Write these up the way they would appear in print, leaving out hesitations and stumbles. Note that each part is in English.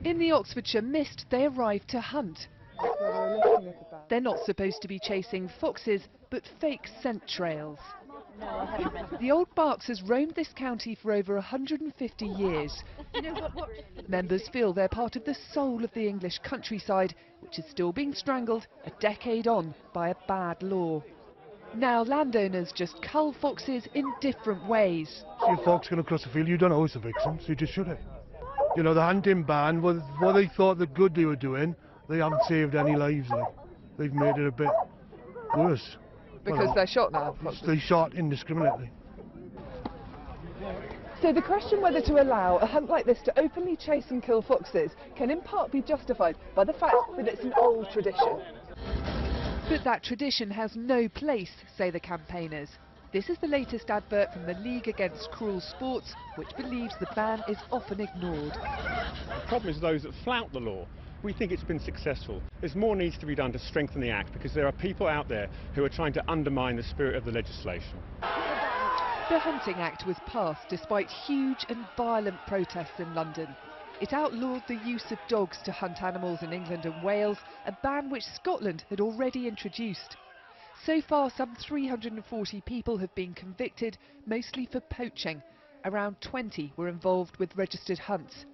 In the Oxfordshire mist, they arrive to hunt. They're not supposed to be chasing foxes, but fake scent trails. The Old Berks has roamed this county for over 150 years. Members feel they're part of the soul of the English countryside, which is still being strangled a decade on by a bad law. Now landowners just cull foxes in different ways. See a fox going across the field, you don't know it's a vixen, so you just shoot it. You know, the hunting ban, what they thought the good they were doing, they haven't saved any lives. They've made it a bit worse. Because they're shot now? They shot indiscriminately. So the question whether to allow a hunt like this to openly chase and kill foxes can in part be justified by the fact that it's an old tradition. But that tradition has no place, say the campaigners. This is the latest advert from the League Against Cruel Sports, which believes the ban is often ignored. The problem is those that flout the law. We think it's been successful. There's more needs to be done to strengthen the Act because there are people out there who are trying to undermine the spirit of the legislation. The Hunting Act was passed despite huge and violent protests in London. It outlawed the use of dogs to hunt animals in England and Wales, a ban which Scotland had already introduced. So far, some 340 people have been convicted, mostly for poaching. Around 20 were involved with registered hunts.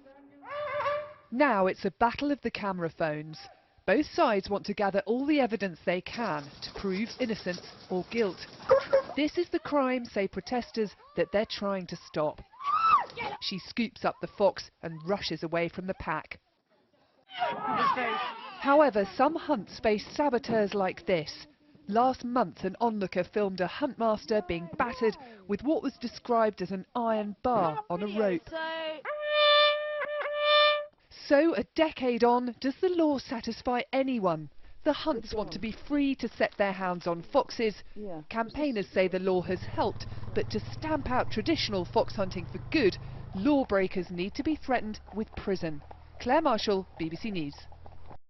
Now it's a battle of the camera phones. Both sides want to gather all the evidence they can to prove innocence or guilt. This is the crime, say protesters, that they're trying to stop. She scoops up the fox and rushes away from the pack. However, some hunts face saboteurs like this. Last month, an onlooker filmed a huntmaster being battered with what was described as an iron bar on a rope. So, a decade on, does the law satisfy anyone? The hunts want to be free to set their hounds on foxes. Campaigners say the law has helped, but to stamp out traditional fox hunting for good, lawbreakers need to be threatened with prison. Claire Marshall, BBC News.